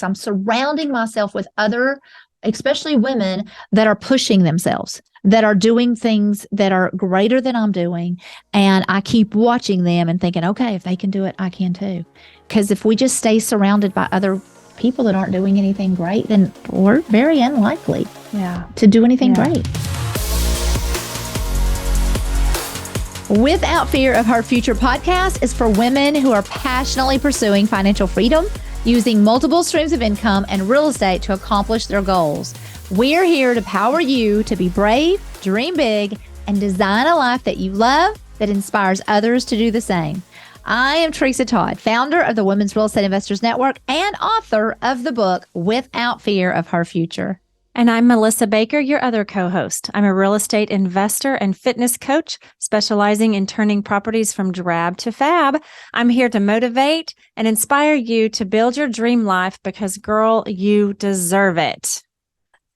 I'm surrounding myself with other, especially women, that are pushing themselves, that are doing things that are greater than I'm doing. And I keep watching them and thinking, okay, if they can do it, I can too. Because if we just stay surrounded by other people that aren't doing anything great, then we're very unlikely to do anything great. Without Fear of Her Future podcast is for women who are passionately pursuing financial freedom, using multiple streams of income and real estate to accomplish their goals. We're here to power you to be brave, dream big, and design a life that you love that inspires others to do the same. I am Tresa Todd, founder of the Women's Real Estate Investors Network and author of the book, Without Fear of Her Future. And I'm Melissa Baker, your other co-host. I'm a real estate investor and fitness coach specializing in turning properties from drab to fab. I'm here to motivate and inspire you to build your dream life because, girl, you deserve it.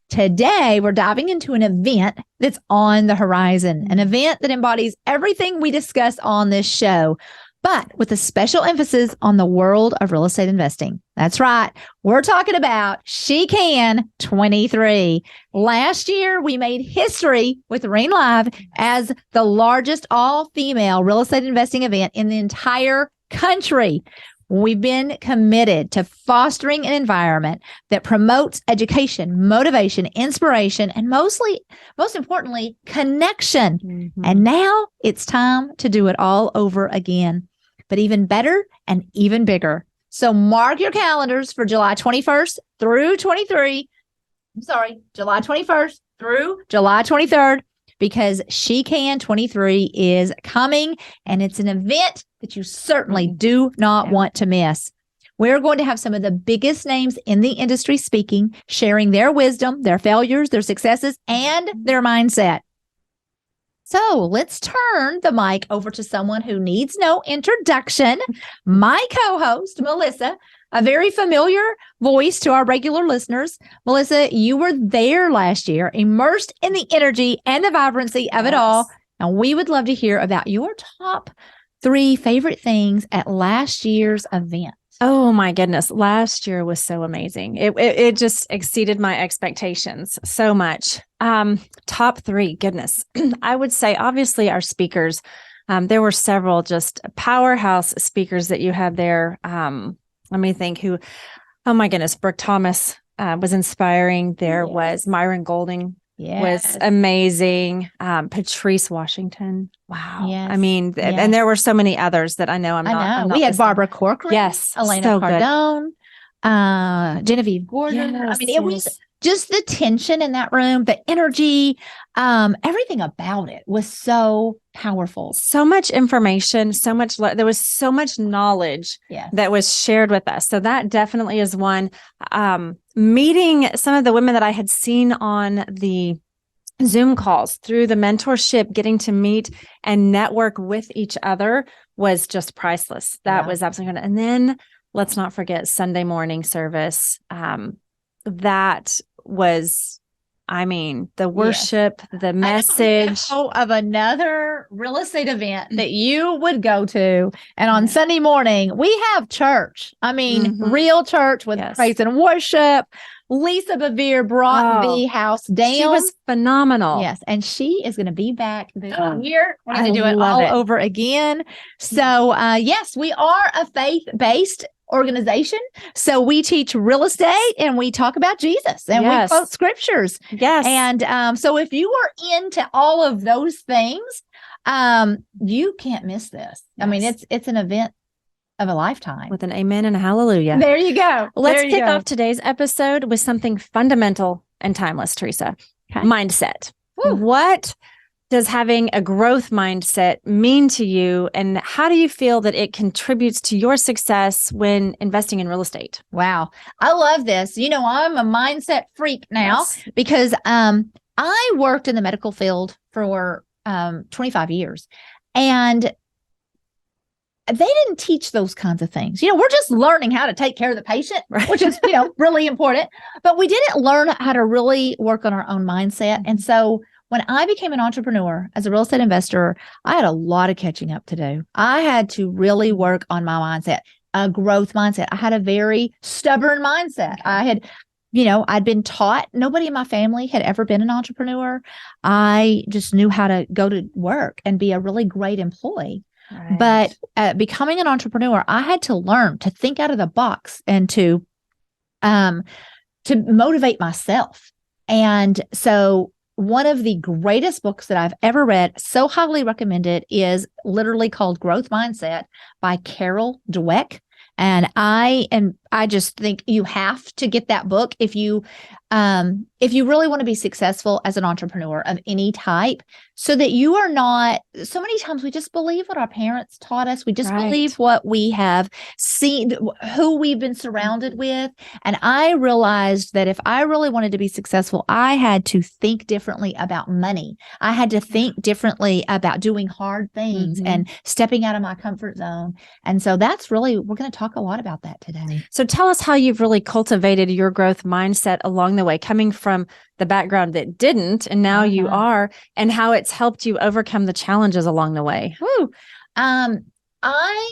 Today, we're diving into an event that's on the horizon, an event that embodies everything we discuss on this show, but with a special emphasis on the world of real estate investing. That's right. We're talking about SheCan 23. Last year, we made history with Ring Live as the largest all-female real estate investing event in the entire country. We've been committed to fostering an environment that promotes education, motivation, inspiration, and most importantly, connection. Mm-hmm. And now it's time to do it all over again, but even better and even bigger. So mark your calendars for July 21st through July 21st through July 23rd, because SheCan 23 is coming, and it's an event that you certainly do not want to miss. We're going to have some of the biggest names in the industry speaking, sharing their wisdom, their failures, their successes, and their mindset. So let's turn the mic over to someone who needs no introduction, my co-host, Melissa, a very familiar voice to our regular listeners. Melissa, you were there last year, immersed in the energy and the vibrancy of it all. And we would love to hear about your top 3 favorite things at last year's event. Oh my goodness. Last year was so amazing. It just exceeded my expectations so much. Top 3, goodness. I would say, obviously, our speakers, there were several just powerhouse speakers that you had there. Let me think oh my goodness, Brooke Thomas was inspiring. There was Myron Golding. Was amazing. Patrice Washington. Wow. Yes. I mean, and there were so many others that I'm not we had Barbara Corcoran. Yes. Elena so Cardone. Genevieve Gordon. Yes, I mean, it was just the tension in that room, the energy, everything about it was so powerful. So much information, there was so much knowledge that was shared with us. So that definitely is one. Meeting some of the women that I had seen on the Zoom calls through the mentorship, getting to meet and network with each other was just priceless. That was absolutely good. And then let's not forget Sunday morning service. That was, the worship, the message. Of another real estate event that you would go to. And on Sunday morning, we have church. Real church with praise and worship. Lisa Bevere brought the house down. She was phenomenal. Yes. And she is going to be back this year. We're going to do it all over again. So, yes, we are a faith-based organization. So we teach real estate and we talk about Jesus and we quote scriptures. Yes. And so if you are into all of those things, you can't miss this. Yes. It's an event of a lifetime. With an amen and a hallelujah. There you go. Let's kick off today's episode with something fundamental and timeless, Tresa. Okay. Mindset. Woo. What does having a growth mindset mean to you, and how do you feel that it contributes to your success when investing in real estate? Wow. I love this. I'm a mindset freak now because I worked in the medical field for 25 years, and they didn't teach those kinds of things. We're just learning how to take care of the patient, which is, really important, but we didn't learn how to really work on our own mindset. And so when I became an entrepreneur as a real estate investor, I had a lot of catching up to do. I had to really work on my mindset. a growth mindset. I had a very stubborn mindset. Okay. I had, I'd been taught, nobody in my family had ever been an entrepreneur. I just knew how to go to work and be a really great employee. Right. But becoming an entrepreneur, I had to learn to think out of the box and to motivate myself. And so one of the greatest books that I've ever read, so highly recommended, is literally called Growth Mindset by Carol Dweck. And I just think you have to get that book if you really want to be successful as an entrepreneur of any type, so that you are not, so many times we just believe what our parents taught us. We just believe what we have seen, who we've been surrounded with. And I realized that if I really wanted to be successful, I had to think differently about money. I had to think differently about doing hard things and stepping out of my comfort zone. And so that's really, we're going to talk a lot about that today. So tell us how you've really cultivated your growth mindset along the way, coming from the background that didn't, and now you are, and how it's helped you overcome the challenges along the way. I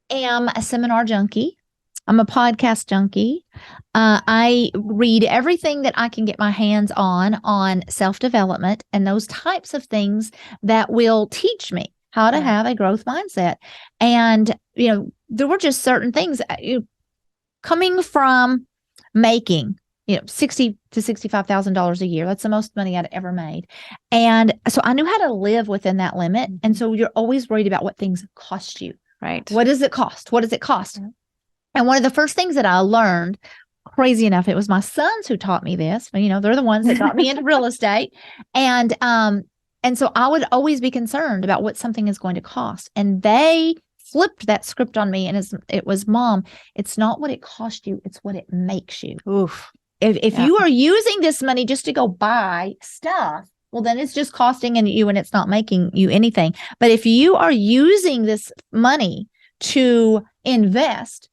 am a seminar junkie. I'm a podcast junkie. I read everything that I can get my hands on self-development and those types of things that will teach me how to have a growth mindset. And, there were just certain things coming from making, $60,000 to $65,000 a year. That's the most money I'd ever made. And so I knew how to live within that limit. And so you're always worried about what things cost you. Right. What does it cost? What does it cost? And one of the first things that I learned, crazy enough, it was my sons who taught me this. They're the ones that got me into real estate. And so I would always be concerned about what something is going to cost. And they flipped that script on me. And it was, Mom, it's not what it cost you. It's what it makes you. Oof. If you are using this money just to go buy stuff, well, then it's just costing you and it's not making you anything. But if you are using this money to invest,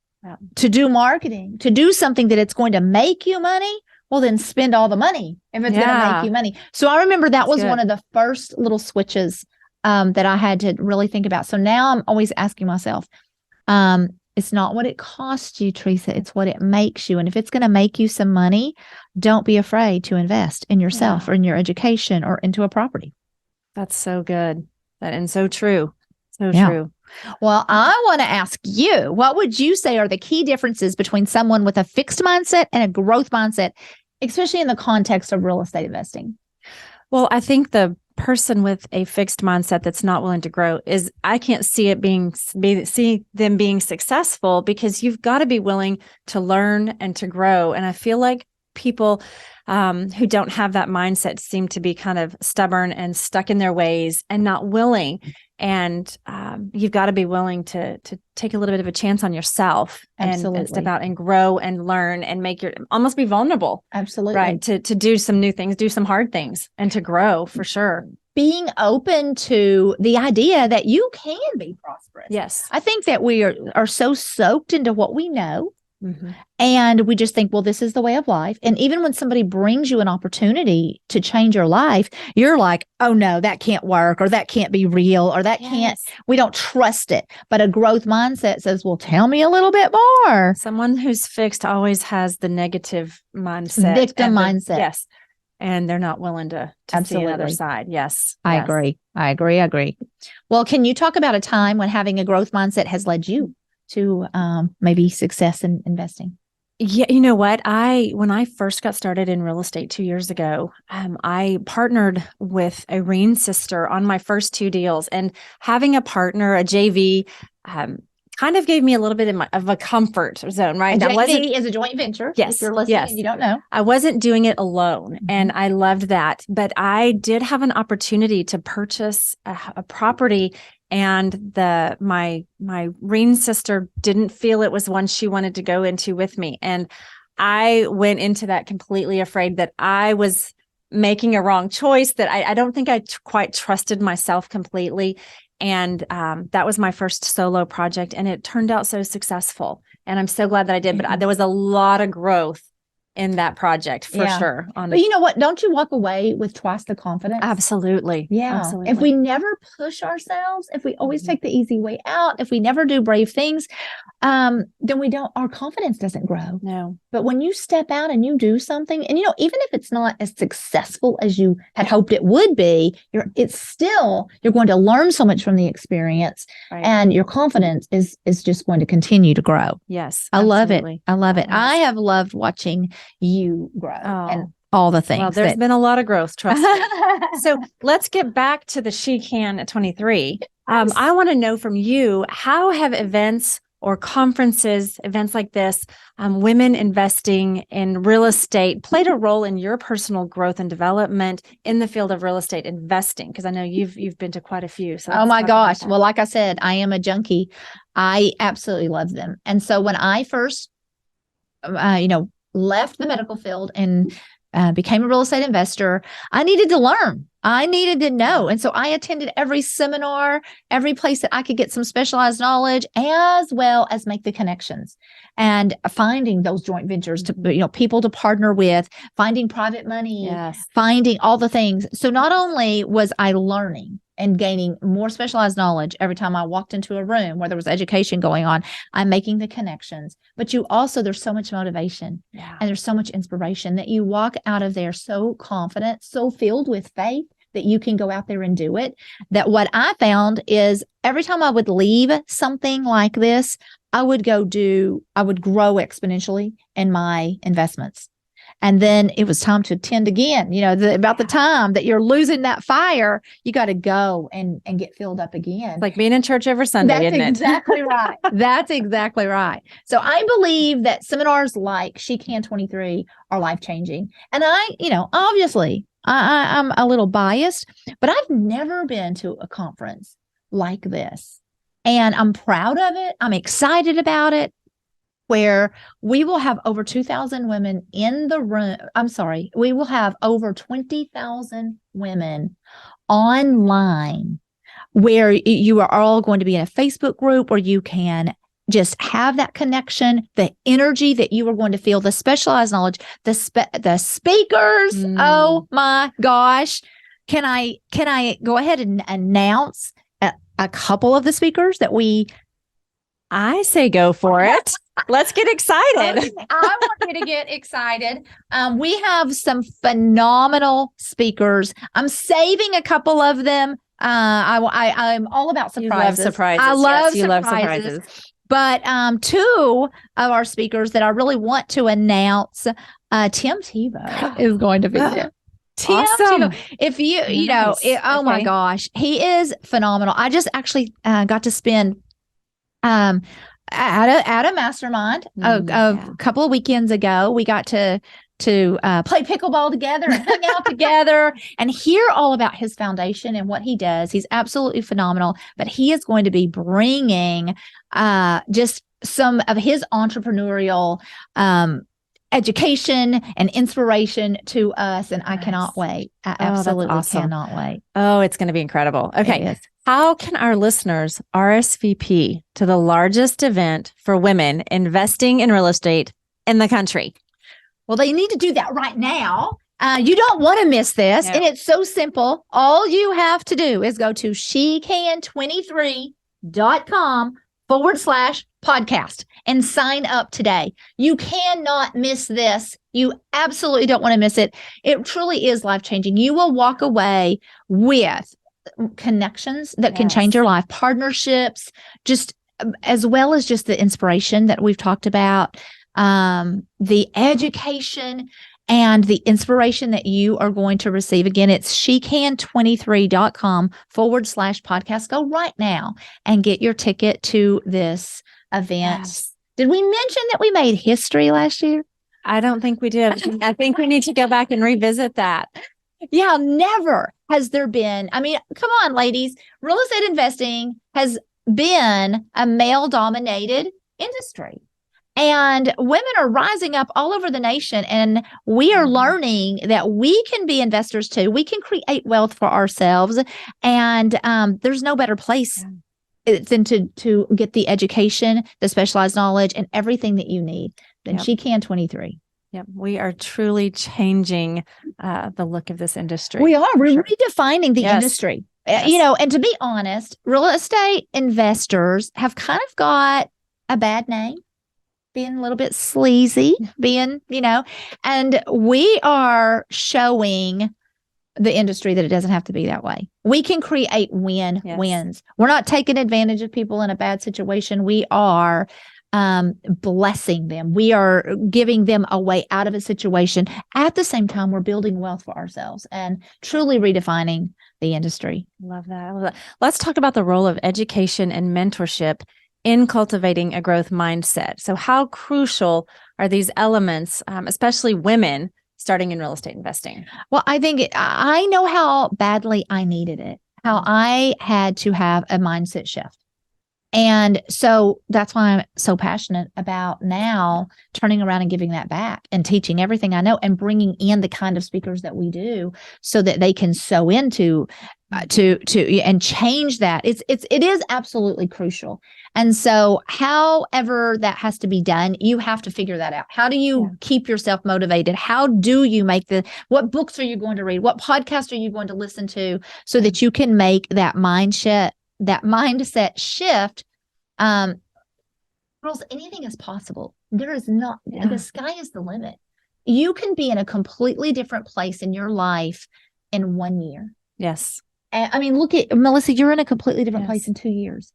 to do marketing, to do something that it's going to make you money, well, then spend all the money if it's going to make you money. So I remember that was one of the first little switches that I had to really think about. So now I'm always asking myself, it's not what it costs you, Tresa, it's what it makes you. And if it's going to make you some money, don't be afraid to invest in yourself or in your education or into a property. That's so good. And so true. So true. Well, I want to ask you, what would you say are the key differences between someone with a fixed mindset and a growth mindset, especially in the context of real estate investing? Well, I think the person with a fixed mindset that's not willing to grow is, I can't see them being successful, because you've got to be willing to learn and to grow. And I feel like people who don't have that mindset seem to be kind of stubborn and stuck in their ways and not willing. And you've got to be willing to take a little bit of a chance on yourself and step out and grow and learn and almost be vulnerable. Absolutely. Right. To do some new things, do some hard things, and to grow for sure. Being open to the idea that you can be prosperous. Yes. I think that we are so soaked into what we know. And we just think, well, this is the way of life. And even when somebody brings you an opportunity to change your life, you're like, oh no, that can't work, or that can't be real, or that can't, we don't trust it. But a growth mindset says, well, tell me a little bit more. Someone who's fixed always has the negative mindset. Victim mindset. Yes. And they're not willing to see another side. Yes. I agree. Well, can you talk about a time when having a growth mindset has led you to maybe success in investing? Yeah, you know what? When I first got started in real estate 2 years ago, I partnered with a Reen sister on my first 2 deals, and having a partner, a JV, kind of gave me a little bit of a comfort zone, right? A JV is a joint venture. Yes. If you're listening and you don't know. I wasn't doing it alone, and I loved that. But I did have an opportunity to purchase a property, and my Reen sister didn't feel it was one she wanted to go into with me. And I went into that completely afraid that I was making a wrong choice, that I don't think I quite trusted myself completely. And that was my first solo project, and it turned out so successful. And I'm so glad that I did. But there was a lot of growth in that project for sure. But you know what? Don't you walk away with twice the confidence? Absolutely. Yeah. Absolutely. If we never push ourselves, if we always take the easy way out, if we never do brave things, then our confidence doesn't grow. No. But when you step out and you do something, and even if it's not as successful as you had hoped it would be, you're going to learn so much from the experience, and your confidence is just going to continue to grow. Yes. I love it. I love it. I have loved watching you grow and all the things. Well, there's been a lot of growth, trust me. So let's get back to the SheCan 23. I want to know from you, how have events or conferences, events like this, women investing in real estate played a role in your personal growth and development in the field of real estate investing? Because I know you've been to quite a few. So oh my gosh. Well, like I said, I am a junkie. I absolutely love them. And so when I first, left the medical field and became a real estate investor, I needed to learn. I needed to know. And so I attended every seminar, every place that I could get some specialized knowledge, as well as make the connections and finding those joint ventures to, people to partner with, finding private money, finding all the things. So not only was I learning and gaining more specialized knowledge every time I walked into a room where there was education going on, I'm making the connections, but there's so much motivation and there's so much inspiration that you walk out of there so confident, so filled with faith that you can go out there and do it. That what I found is every time I would leave something like this, I would grow exponentially in my investments. And then it was time to attend again. About the time that you're losing that fire, you got to go and get filled up again. It's like being in church every Sunday, isn't it? That's exactly right. That's exactly right. So I believe that seminars like SheCan 23 are life-changing. And obviously, I'm a little biased, but I've never been to a conference like this. And I'm proud of it. I'm excited about it, where we will have over 2,000 women in the room. We will have over 20,000 women online, where you are all going to be in a Facebook group where you can just have that connection, the energy that you are going to feel, the specialized knowledge, the speakers. Oh my gosh. Can I go ahead and announce a couple of the speakers that I say go for it. Let's get excited. Okay, I want you to get excited. We have some phenomenal speakers. I'm saving a couple of them. I'm all about surprises. You love surprises. I love surprises. But two of our speakers that I really want to announce, Tim Tebow is going to be there. Tim awesome. Tebow. If my gosh, he is phenomenal. I just actually got to spend at a mastermind a couple of weekends ago. We got to play pickleball together and hang out together and hear all about his foundation and what he does. He's absolutely phenomenal, but he is going to be bringing just some of his entrepreneurial education and inspiration to us. And I cannot wait. I absolutely cannot wait. Oh, it's going to be incredible. Okay. How can our listeners RSVP to the largest event for women investing in real estate in the country? Well, they need to do that right now. You don't want to miss this. No. And it's so simple. All you have to do is go to shecan23.com/podcast and sign up today. You cannot miss this. You absolutely don't want to miss it. It truly is life-changing. You will walk away with connections that can change your life, partnerships, just as well as just the inspiration that we've talked about, the education and the inspiration that you are going to receive. Again, it's shecan23.com/podcast. Go right now and get your ticket to this event. Yes. Did we mention that we made history last year? I don't think we did. I think we need to go back and revisit that. Yeah, never has there been. I mean, come on, ladies. Real estate investing has been a male-dominated industry. And women are rising up all over the nation. And we are learning that we can be investors too. We can create wealth for ourselves. And there's no better place than to get the education, the specialized knowledge, and everything that you need than SheCan 23. Yep. We are truly changing the look of this industry. We are. We're redefining the industry. Yes. And to be honest, real estate investors have kind of got a bad name, being a little bit sleazy, being, and we are showing the industry that it doesn't have to be that way. We can create wins. We're not taking advantage of people in a bad situation. We are blessing them. We are giving them a way out of a situation. At the same time, we're building wealth for ourselves and truly redefining the industry. Love that. Let's talk about the role of education and mentorship in cultivating a growth mindset. So how crucial are these elements, especially women starting in real estate investing? Well, I think I know how badly I needed it, how I had to have a mindset shift. And so that's why I'm so passionate about now turning around and giving that back and teaching everything I know and bringing in the kind of speakers that we do so that they can sow into and change that. It is absolutely crucial. And so however that has to be done, you have to figure that out. How do you keep yourself motivated? How do you make what books are you going to read? What podcast are you going to listen to so that you can make that mindset shift? Girls, anything is possible. There is not, the sky is the limit. You can be in a completely different place in your life in 1 year. Yes. I mean, look at Melissa, you're in a completely different place in 2 years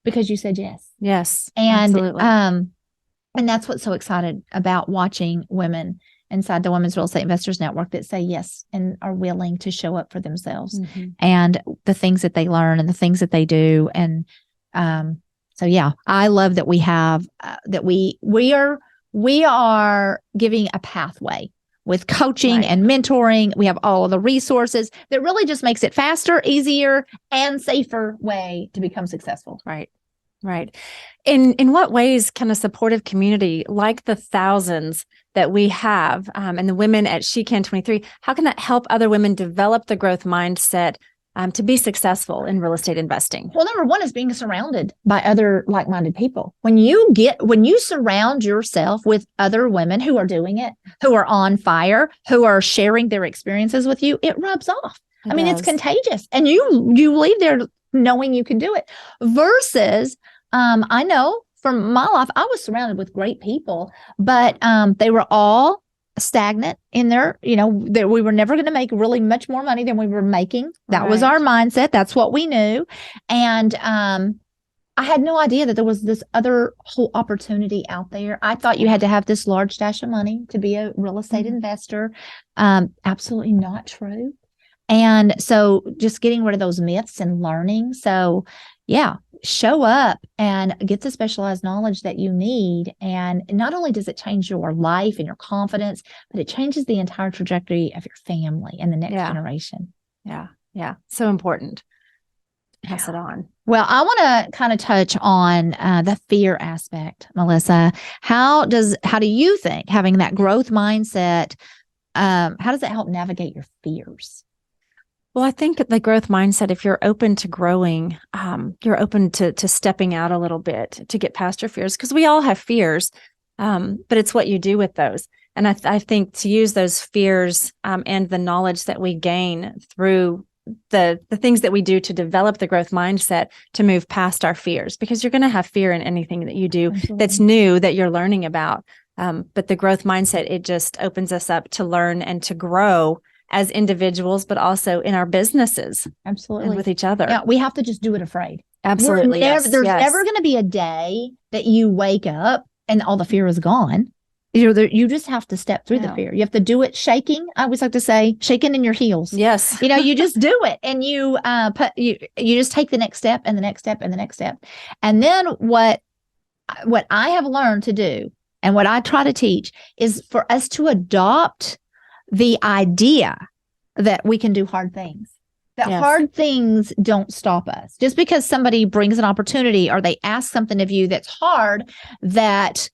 because you said yes. Yes. And, absolutely. And that's what's so excited about watching women inside the Women's Real Estate Investors Network that say yes and are willing to show up for themselves and the things that they learn and the things that they do. And, so yeah, I love that we have that we are giving a pathway with coaching and mentoring. We have all of the resources that really just makes it faster, easier, and safer way to become successful. Right. In what ways can a supportive community like the thousands that we have and the women at SheCan 23, how can that help other women develop the growth mindset to be successful in real estate investing? Well, number one is being surrounded by other like-minded people. When you surround yourself with other women who are doing it, who are on fire, who are sharing their experiences with you, it rubs off. It's contagious, and you leave there knowing you can do it. Versus, I know from my life, I was surrounded with great people, but they were all stagnant in there. We were never going to make really much more money than we were making. That was our mindset. That's what we knew. And I had no idea that there was this other whole opportunity out there. I thought you had to have this large stash of money to be a real estate investor. Absolutely not true. And so just getting rid of those myths and learning. So yeah, show up and get the specialized knowledge that you need. And not only does it change your life and your confidence, but it changes the entire trajectory of your family and the next generation. Yeah. So important. Pass it on. Well, I want to kind of touch on the fear aspect, Melissa. How do you think having that growth mindset, how does it help navigate your fears? Well, I think the growth mindset, if you're open to growing, you're open to stepping out a little bit to get past your fears, because we all have fears, but it's what you do with those. And I think to use those fears and the knowledge that we gain through the things that we do to develop the growth mindset to move past our fears, because you're going to have fear in anything that you do that's new that you're learning about. But the growth mindset, it just opens us up to learn and to grow as individuals, but also in our businesses. Absolutely. And with each other. Yeah, we have to just do it afraid. Absolutely. There's never going to be a day that you wake up and all the fear is gone. You just have to step through the fear. You have to do it shaking. I always like to say, shaking in your heels. Yes. You just do it, and you just take the next step and the next step and the next step. And then what I have learned to do and what I try to teach is for us to adopt the idea that we can do hard things, that hard things don't stop us. Just because somebody brings an opportunity or they ask something of you that's hard, that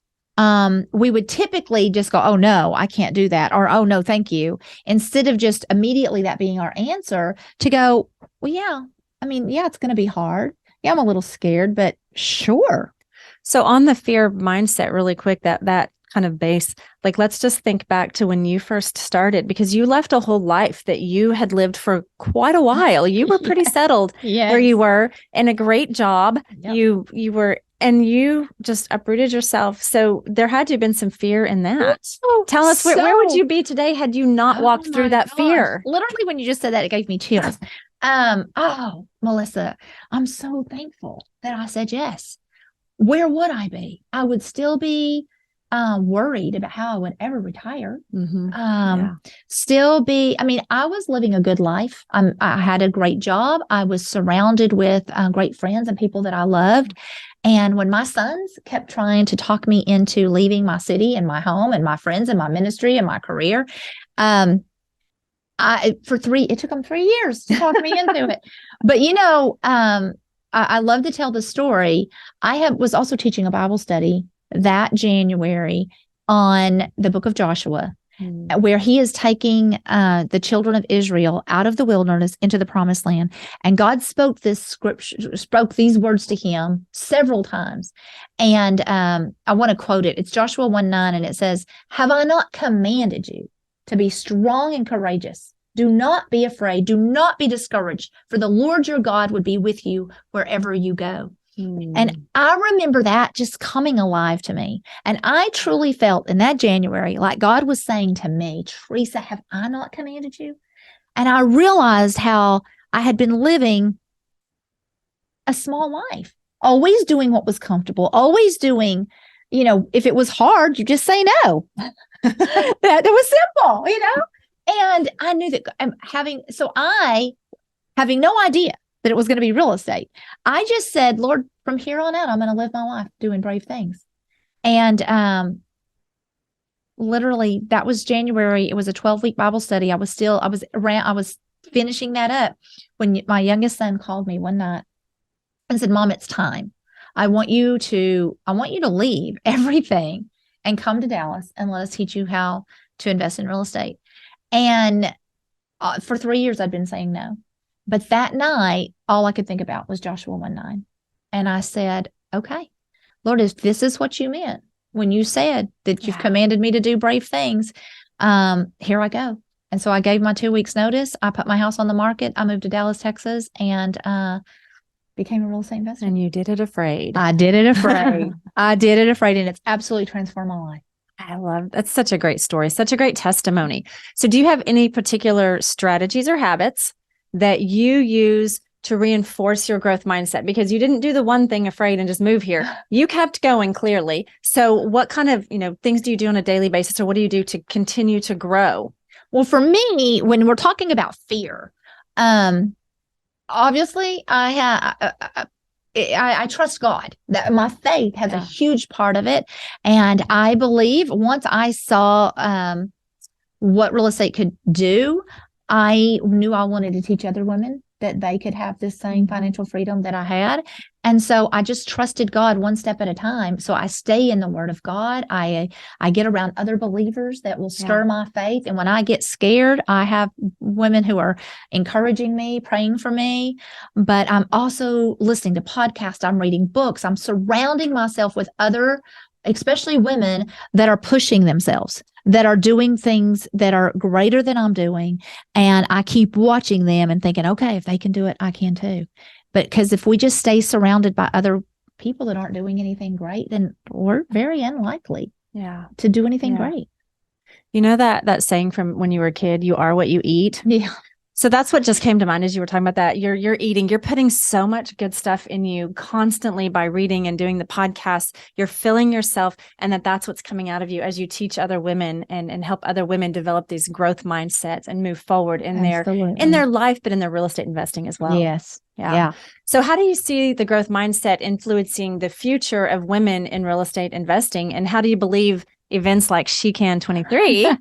we would typically just go, oh no, I can't do that. Or, oh no, thank you. Instead of just immediately that being our answer, to go, well, it's going to be hard. Yeah, I'm a little scared, but sure. So on the fear mindset, really quick, that kind of base, like, let's just think back to when you first started, because you left a whole life that you had lived for quite a while. You were pretty settled where you were in a great job. Yep. You were, and you just uprooted yourself. So there had to have been some fear in that. Tell us, where would you be today had you not walked through that fear? Literally, when you just said that, it gave me chills. Melissa, I'm so thankful that I said yes. Where would I be? I would still be worried about how I would ever retire. Still be, I mean, I was living a good life. I had a great job. I was surrounded with great friends and people that I loved. And when my sons kept trying to talk me into leaving my city and my home and my friends and my ministry and my career, it took them 3 years to talk me into it. But, I love to tell the story. I was also teaching a Bible study that January on the book of Joshua, where he is taking the children of Israel out of the wilderness into the promised land. And God spoke these words to him several times. And I want to quote it. It's Joshua 1:9, and it says, "Have I not commanded you to be strong and courageous? Do not be afraid. Do not be discouraged, for the Lord your God would be with you wherever you go." And I remember that just coming alive to me. And I truly felt in that January, like God was saying to me, "Tresa, have I not commanded you?" And I realized how I had been living a small life, always doing what was comfortable, always doing, if it was hard, you just say no. That was simple, And I knew that having no idea that it was going to be real estate, I just said, "Lord, from here on out, I'm going to live my life doing brave things." And literally, that was January. It was a 12-week Bible study. I was finishing that up when my youngest son called me one night and said, "Mom, it's time. I want you to leave everything and come to Dallas and let us teach you how to invest in real estate." And for 3 years, I'd been saying no. But that night, all I could think about was Joshua 1:9. And I said, "Okay, Lord, if this is what you meant when you said that you've commanded me to do brave things, here I go." And so I gave my 2 weeks notice. I put my house on the market. I moved to Dallas, Texas, and became a real estate investor. And you did it afraid. I did it afraid. And it's absolutely transformed my life. That's such a great story, such a great testimony. So do you have any particular strategies or habits that you use to reinforce your growth mindset? Because you didn't do the one thing afraid and just move here. You kept going, clearly. So what kind of, things do you do on a daily basis, or what do you do to continue to grow? Well, for me, when we're talking about fear, obviously I trust God. That my faith has a huge part of it. And I believe once I saw what real estate could do, I knew I wanted to teach other women that they could have this same financial freedom that I had. And so I just trusted God one step at a time. So I stay in the Word of God. I get around other believers that will stir my faith. And when I get scared, I have women who are encouraging me, praying for me. But I'm also listening to podcasts. I'm reading books. I'm surrounding myself with other, especially women that are pushing themselves, that are doing things that are greater than I'm doing. And I keep watching them and thinking, okay, if they can do it, I can too. But because if we just stay surrounded by other people that aren't doing anything great, then we're very unlikely to do anything great. You know that saying from when you were a kid, you are what you eat? Yeah. So that's what just came to mind as you were talking about that. You're eating, you're putting so much good stuff in you constantly by reading and doing the podcasts. You're filling yourself, and that's what's coming out of you as you teach other women and help other women develop these growth mindsets and move forward in their life, but in their real estate investing as well. Yes. Yeah. So how do you see the growth mindset influencing the future of women in real estate investing? And how do you believe events like SheCan 23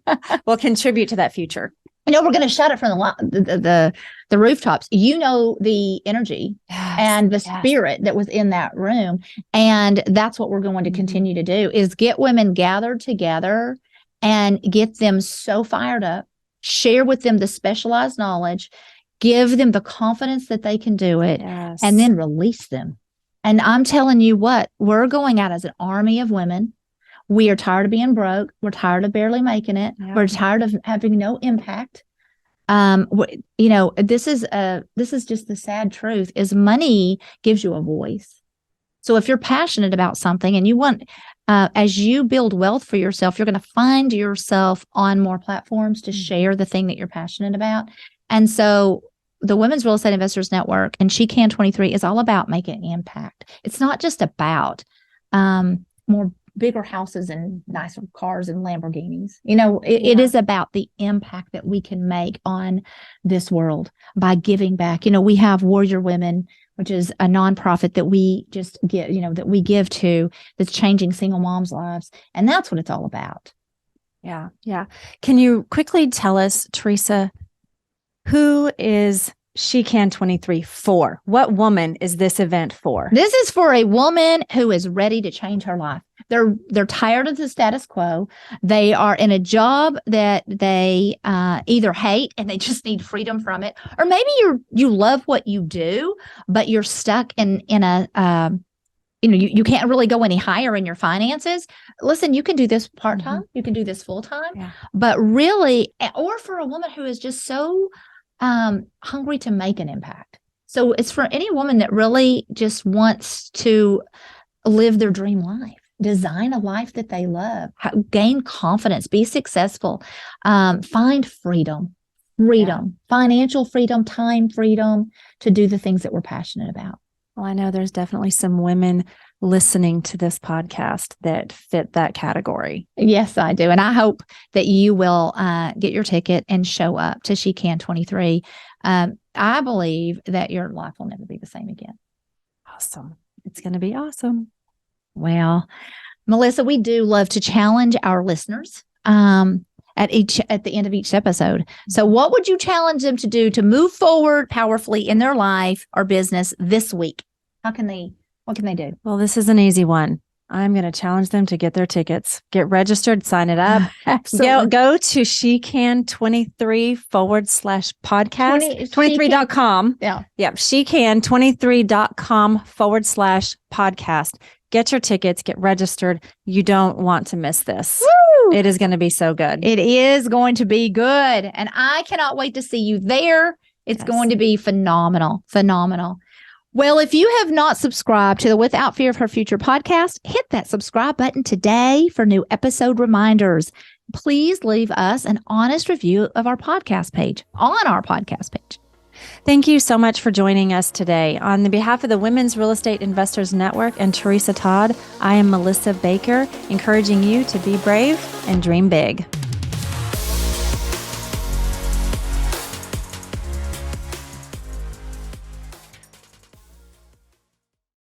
will contribute to that future? We're going to shout it from the rooftops. The energy and the spirit that was in that room. And that's what we're going to continue to do, is get women gathered together and get them so fired up, share with them the specialized knowledge, give them the confidence that they can do it, and then release them. And I'm telling you what, we're going out as an army of women. We are tired of being broke. We're tired of barely making it. Yeah. We're tired of having no impact. This is just the sad truth is money gives you a voice. So if you're passionate about something and you want, as you build wealth for yourself, you're going to find yourself on more platforms to share the thing that you're passionate about. And so the Women's Real Estate Investors Network and SheCan 23 is all about making an impact. It's not just about more bigger houses and nicer cars and Lamborghinis. It is about the impact that we can make on this world by giving back. We have Warrior Women, which is a nonprofit that we just give, that we give to, that's changing single moms' lives. And that's what it's all about. Yeah. Yeah. Can you quickly tell us, Tresa, who is SheCan 23 for? What woman is this event for? This is for a woman who is ready to change her life. They're tired of the status quo. They are in a job that they either hate and they just need freedom from it, or maybe you love what you do, but you're stuck in a you can't really go any higher in your finances. Listen, you can do this part-time, you can do this full-time, but really, or for a woman who is just so hungry to make an impact. So it's for any woman that really just wants to live their dream life, design a life that they love, gain confidence, be successful, find freedom, financial freedom, time freedom to do the things that we're passionate about. Well, I know there's definitely some women listening to this podcast that fit that category. Yes, I do. And I hope that you will get your ticket and show up to SheCan 23. I believe that your life will never be the same again. Awesome. It's going to be awesome. Well, Melissa, we do love to challenge our listeners at the end of each episode. So what would you challenge them to do to move forward powerfully in their life or business this week? What can they do? Well, this is an easy one. I'm going to challenge them to get their tickets, get registered, sign it up. Absolutely. Go to SheCan23/podcast, 23.com. Yeah. SheCan23.com/podcast. Get your tickets, get registered. You don't want to miss this. Woo! It is going to be so good. It is going to be good. And I cannot wait to see you there. It's going to be phenomenal. Phenomenal. Well, if you have not subscribed to the Without Fear of Her Future podcast, hit that subscribe button today for new episode reminders. Please leave us an honest review of our podcast page on our podcast page. Thank you so much for joining us today. On the behalf of the Women's Real Estate Investors Network and Tresa Todd, I am Melissa Baker, encouraging you to be brave and dream big.